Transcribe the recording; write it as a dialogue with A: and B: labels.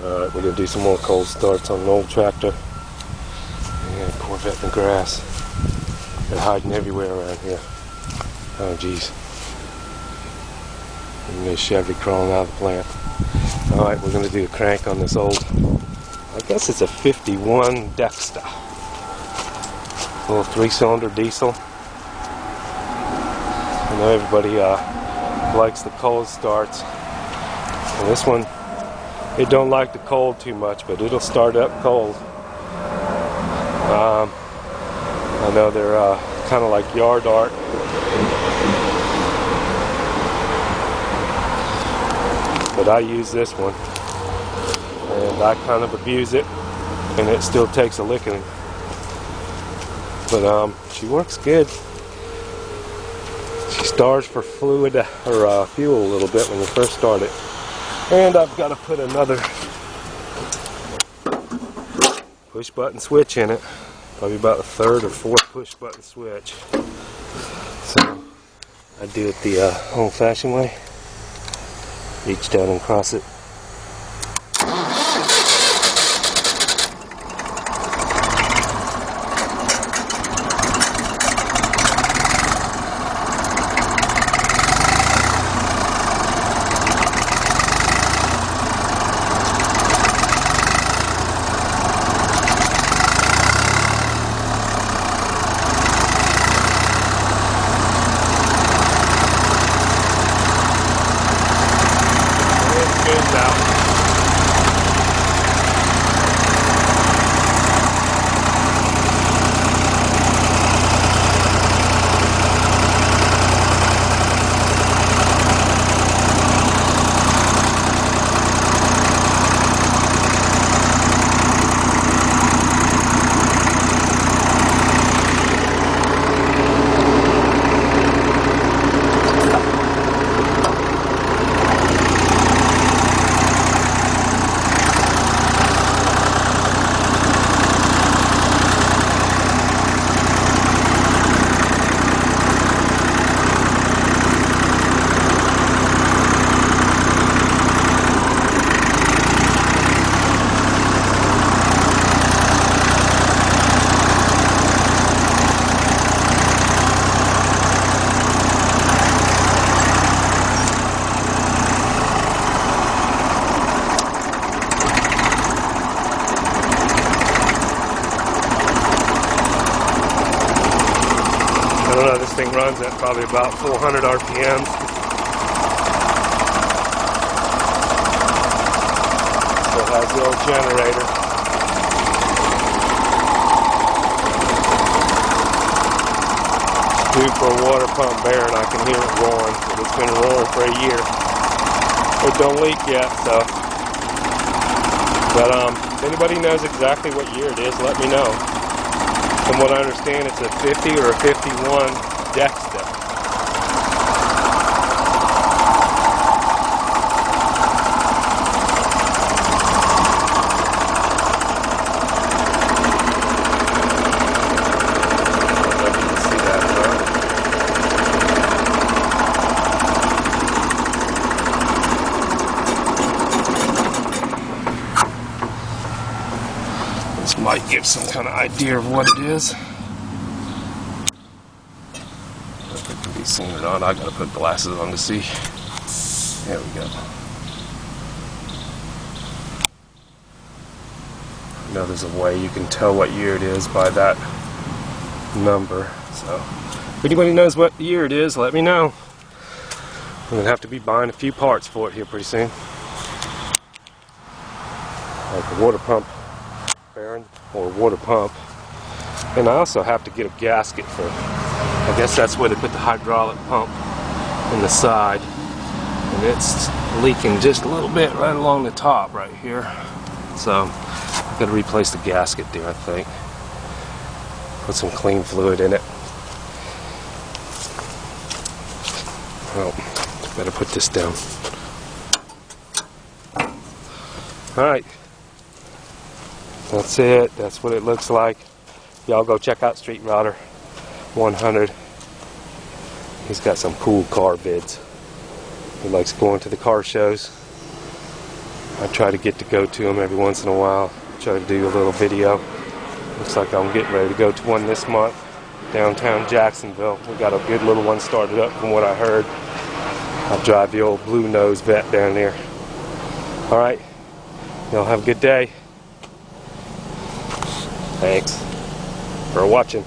A: Alright, we're going to do some more cold starts on an old tractor. And Corvette in the grass. They're hiding everywhere around here. Oh jeez. And there's Chevy crawling out of the plant. Alright, we're going to do a crank on this old, I guess it's a 51 Dexta. Little 3-cylinder diesel. I know everybody likes the cold starts. And this one, it don't like the cold too much, but it'll start up cold. I know they're kind of like yard art. But I use this one, and I kind of abuse it, and it still takes a licking. But she works good. She starves for fluid or fuel a little bit when you first start it. And I've got to put another push button switch in it. Probably about the 3rd or 4th push button switch. So I do it the old fashioned way. Reach down and cross it. I don't know, this thing runs at probably about 400 RPMs. So it has the old generator. Due for a water pump bearing, I can hear it roaring. It's been roaring for a year. It don't leak yet, so. But if anybody knows exactly what year it is, let me know. From what I understand, it's a 50 or a 51 Dexta. I don't know if you can see that or not. This might give some kind of idea of what it is. If it can be seen or not, I gotta put glasses on to see. There we go. I know there's a way you can tell what year it is by that number. So if anybody knows what year it is, let me know. I'm gonna have to be buying a few parts for it here pretty soon. Like the water pump bearing or water pump. And I also have to get a gasket for, I guess that's where they put the hydraulic pump in the side. And it's leaking just a little bit right along the top right here. So I've got to replace the gasket there, I think. Put some clean fluid in it. Well, better put this down. Alright. That's it. That's what it looks like. Y'all go check out Street Router 100. He's got some cool car bids. He likes going to the car shows. I try to get to go to them every once in a while. Try to do a little video. Looks like I'm getting ready to go to one this month. Downtown Jacksonville. We got a good little one started up from what I heard. I'll drive the old Blue Nose vet down there. Alright. Y'all have a good day. Thanks for watching.